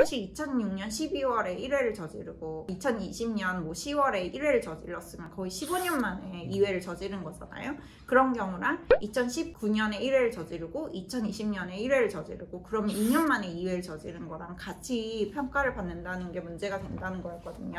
사실 2006년 12월에 1회를 저지르고 2020년 10월에 1회를 저질렀으면 거의 15년 만에 2회를 저지른 거잖아요. 그런 경우랑 2019년에 1회를 저지르고 2020년에 1회를 저지르고 그러면 2년 만에 2회를 저지른 거랑 같이 평가를 받는다는 게 문제가 된다는 거였거든요.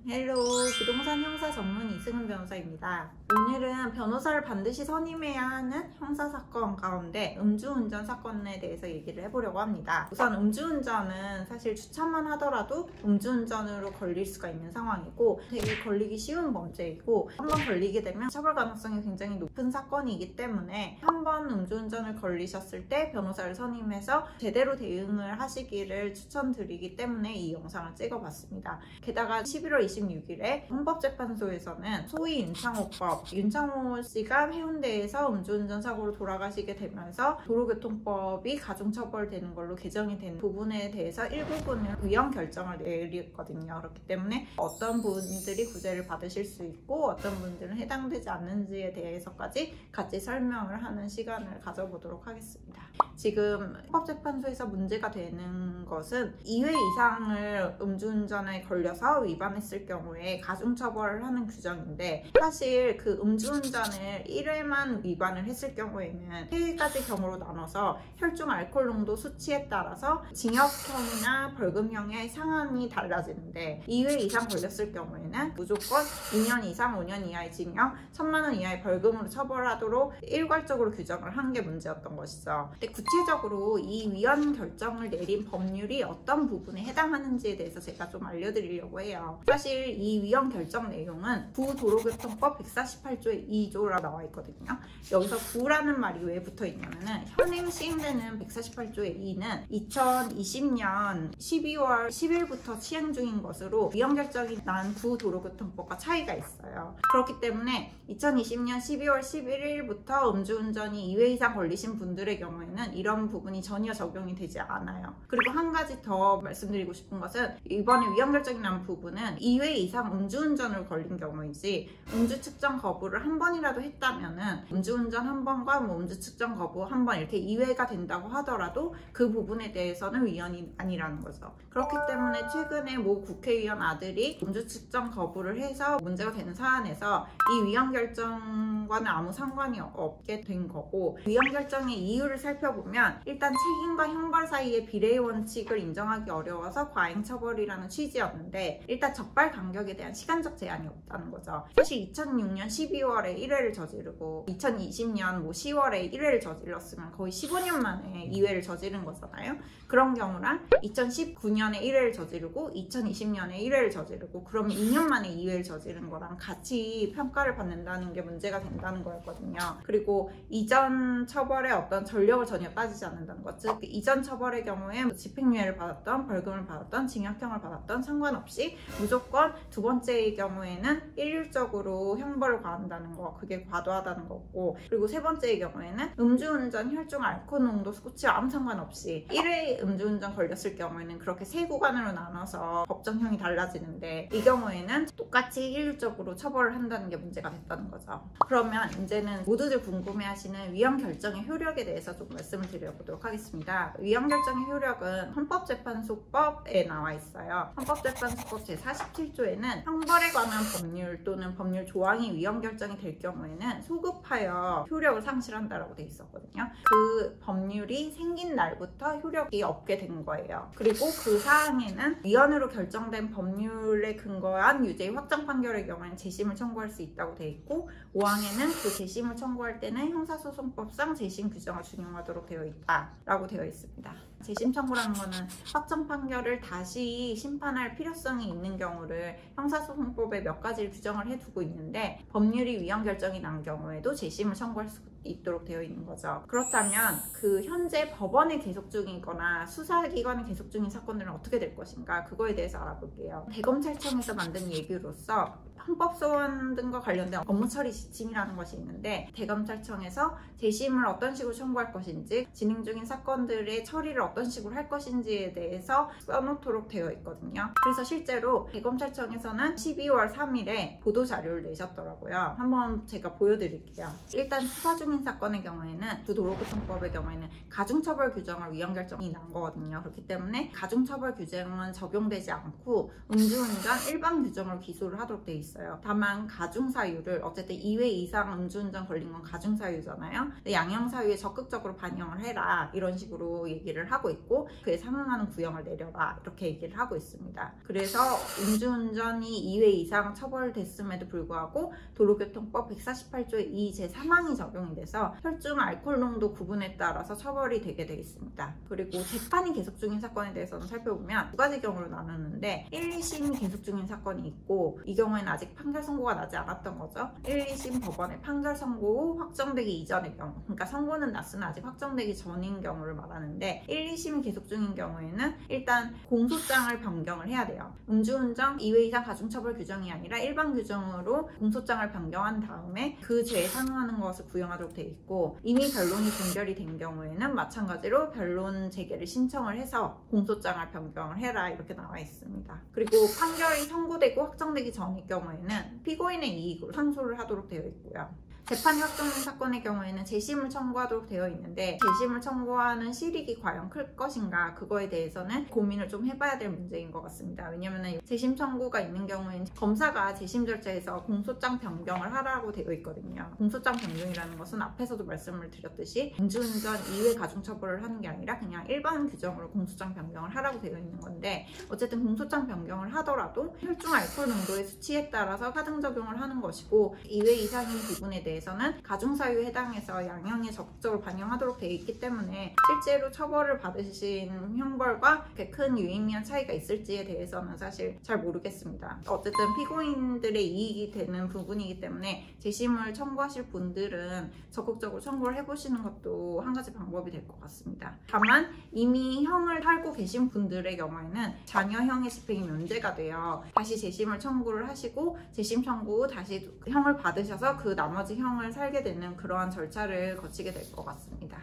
헬로, 부동산 형사 전문 이승은 변호사입니다. 오늘은 변호사를 반드시 선임해야 하는 형사사건 가운데 음주운전 사건에 대해서 얘기를 해보려고 합니다. 우선 음주운전은 사실 주차만 하더라도 음주운전으로 걸릴 수가 있는 상황이고 되게 걸리기 쉬운 범죄이고 한번 걸리게 되면 처벌 가능성이 굉장히 높은 사건이기 때문에 한번 음주운전을 걸리셨을 때 변호사를 선임해서 제대로 대응을 하시기를 추천드리기 때문에 이 영상을 찍어봤습니다. 게다가 11월 26일에 헌법재판소에서는 소위 윤창호법, 윤창호 씨가 해운대에서 음주운전 사고로 돌아가시게 되면서 도로교통법이 가중처벌되는 걸로 개정이 된 부분에 대해서 일부분을 위헌 결정을 내렸거든요. 그렇기 때문에 어떤 분들이 구제를 받으실 수 있고 어떤 분들은 해당되지 않는지에 대해서까지 같이 설명을 하는 시간을 가져보도록 하겠습니다. 지금 헌법재판소에서 문제가 되는 것은 2회 이상을 음주운전에 걸려서 위반했을 경우에 가중처벌을 하는 규정인데 사실 그 음주운전을 1회만 위반을 했을 경우에는 3가지 경우로 나눠서 혈중 알코올 농도 수치에 따라서 징역형이나 벌금형의 상한이 달라지는데 2회 이상 걸렸을 경우에는 무조건 2년 이상 5년 이하의 징역, 1000만 원 이하의 벌금으로 처벌하도록 일괄적으로 규정을 한 게 문제였던 것이죠. 근데 구체적으로 이 위헌 결정을 내린 법률이 어떤 부분에 해당하는지에 대해서 제가 좀 알려드리려고 해요. 사실 이 위헌 결정 내용은 구도로교통법 148조의 2조라고 나와 있거든요. 여기서 구라는 말이 왜 붙어 있냐면은 현행 시행되는 148조의 2는 2020년 12월 10일부터 시행 중인 것으로 위헌 결정이 난 구도로교통법과 차이가 있어요. 그렇기 때문에 2020년 12월 11일부터 음주운전이 2회 이상 걸리신 분들의 경우에는 이런 부분이 전혀 적용이 되지 않아요. 그리고 한 가지 더 말씀드리고 싶은 것은 이번에 위헌 결정이 난 부분은 2회 이상 음주운전으로 걸린 경우이지 음주 측정 거부를 한 번이라도 했다면은 음주운전 한 번과 음주 측정 거부 한 번 이렇게 2회가 된다고 하더라도 그 부분에 대해서는 위헌이 아니라는 거죠. 그렇기 때문에 최근에 모 국회의원 아들이 음주 측정 거부를 해서 문제가 되는 사안에서 이 위헌 결정과는 아무 상관이 없게 된 거고 위헌 결정의 이유를 살펴보면 일단 책임과 형벌 사이의 비례의 원칙을 인정하기 어려워서 과잉 처벌이라는 취지였는데 일단 적발 간격에 대한 시간적 제한이 없다는 거죠. 사실 2006년 12월에 1회를 저지르고 2020년 10월에 1회를 저질렀으면 거의 15년 만에 2회를 저지른 거잖아요. 그런 경우랑 2019년에 1회를 저지르고 2020년에 1회를 저지르고 그러면 2년 만에 2회를 저지른 거랑 같이 평가를 받는다는 게 문제가 된다는 거였거든요. 그리고 이전 처벌의 어떤 전력을 전혀 따지지 않는다는 것. 즉 이전 처벌의 경우에 집행유예를 받았던 벌금을 받았던 징역형을 받았던 상관없이 무조건 두 번째의 경우에는 일률적으로 형벌을 가한다는 거, 그게 과도하다는 거고, 그리고 세 번째의 경우에는 음주운전 혈중 알코올 농도 수치와 아무 상관없이 1회 음주운전 걸렸을 경우에는 그렇게 세 구간으로 나눠서 법정형이 달라지는데 이 경우에는 똑같이 일률적으로 처벌을 한다는 게 문제가 됐다는 거죠. 그러면 이제는 모두들 궁금해하시는 위헌 결정의 효력에 대해서 좀 말씀을 드려보도록 하겠습니다. 위헌 결정의 효력은 헌법재판소법에 나와 있어요. 헌법재판소법 제47조에는 형벌에 관한 법률 또는 법률 조항이 위헌 결정이 될 경우에는 소급하여 효력을 상실한다라고 돼 있었거든요. 그 법률이 생긴 날부터 효력이 없게 된 거예요. 그리고 그 사항에는 위헌으로 결정된 법률에 근거한 유죄의 확정 판결의 경우에는 재심을 청구할 수 있다고 돼 있고 5항에는 그 재심을 청구할 때는 형사소송법상 재심 규정을 준용하도록 되어 있다라고 되어 있습니다. 재심 청구라는 거는 확정 판결을 다시 심판할 필요성이 있는 경우를 형사소송법에 몇 가지를 규정을 해두고 있는데 법률이 위헌 결정이 난 경우에도 재심을 청구할 수 있도록 되어 있는 거죠. 그렇다면 그 현재 법원에 계속 중이거나 수사기관에 계속 중인 사건들은 어떻게 될 것인가 그거에 대해서 알아볼게요. 대검찰청에서 만든 예규로서 헌법소원 등과 관련된 업무 처리 지침이라는 것이 있는데 대검찰청에서 재심을 어떤 식으로 청구할 것인지 진행 중인 사건들의 처리를 어떤 식으로 할 것인지에 대해서 써놓도록 되어 있거든요. 그래서 실제로 대검찰청에서는 12월 3일에 보도자료를 내셨더라고요. 한번 제가 보여드릴게요. 일단 수사 중 중인 사건의 경우에는 그 도로교통법의 경우에는 가중처벌 규정을 위헌 결정이 난 거거든요. 그렇기 때문에 가중처벌 규정은 적용되지 않고 음주운전 일반 규정으로 기소를 하도록 돼 있어요. 다만 가중사유를 어쨌든 2회 이상 음주운전 걸린 건 가중사유잖아요. 양형사유에 적극적으로 반영을 해라 이런 식으로 얘기를 하고 있고 그에 상응하는 구형을 내려라 이렇게 얘기를 하고 있습니다. 그래서 음주운전이 2회 이상 처벌됐음에도 불구하고 도로교통법 148조의 2 제3항이 적용이 돼서 혈중 알코올 농도 구분에 따라서 처벌이 되게 되어 있습니다. 그리고 재판이 계속 중인 사건에 대해서는 살펴보면 두 가지 경우로 나누는데 1, 2심이 계속 중인 사건이 있고 이 경우에는 아직 판결 선고가 나지 않았던 거죠. 1, 2심 법원의 판결 선고 후 확정되기 이전의 경우, 그러니까 선고는 났으나 아직 확정되기 전인 경우를 말하는데 1, 2심이 계속 중인 경우에는 일단 공소장을 변경을 해야 돼요. 음주운전 2회 이상 가중처벌 규정이 아니라 일반 규정으로 공소장을 변경한 다음에 그 죄에 상응하는 것을 구형하도록 되어 있고 이미 변론이 종결이 된 경우에는 마찬가지로 변론 재개를 신청을 해서 공소장을 변경을 해라 이렇게 나와 있습니다. 그리고 판결이 선고되고 확정되기 전일 경우에는 피고인의 이익으로 상소를 하도록 되어 있고요. 재판이 확정된 사건의 경우에는 재심을 청구하도록 되어 있는데 재심을 청구하는 실익이 과연 클 것인가 그거에 대해서는 고민을 좀 해봐야 될 문제인 것 같습니다. 왜냐하면 재심 청구가 있는 경우에는 검사가 재심 절차에서 공소장 변경을 하라고 되어 있거든요. 공소장 변경이라는 것은 앞에서도 말씀을 드렸듯이 음주운전 2회 가중처벌을 하는 게 아니라 그냥 일반 규정으로 공소장 변경을 하라고 되어 있는 건데 어쨌든 공소장 변경을 하더라도 혈중 알코올 농도의 수치에 따라서 하등 적용을 하는 것이고 2회 이상인 부분에 대해서는 가중사유에 해당해서 양형에 적극적으로 반영하도록 되어 있기 때문에 실제로 처벌을 받으신 형벌과 그렇게 큰 유의미한 차이가 있을지에 대해서는 사실 잘 모르겠습니다. 어쨌든 피고인들의 이익이 되는 부분이기 때문에 재심을 청구하실 분들은 적극적으로 청구를 해보시는 것도 한 가지 방법이 될 것 같습니다. 다만 이미 형을 살고 계신 분들의 경우에는 자녀형의 집행이 면제가 돼요. 다시 재심을 청구를 하시고 재심 청구 후 다시 형을 받으셔서 그 나머지 형을 살게 되는 그러한 절차를 거치게 될 것 같습니다.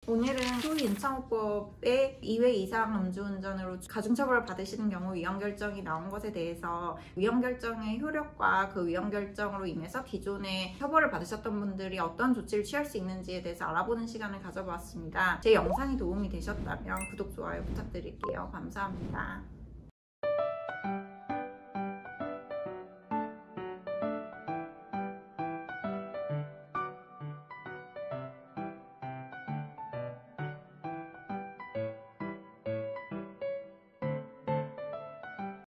오늘은 소유임차호법의 2회 이상 음주운전으로 가중처벌을 받으시는 경우 위헌결정이 나온 것에 대해서 위헌결정의 효력과 그 위헌결정으로 인해서 기존에 처벌을 받으셨던 분들이 어떤 조치를 취할 수 있는지에 대해서 알아보는 시간을 가져보았습니다. 제 영상이 도움이 되셨다면 구독, 좋아요 부탁드릴게요. 감사합니다.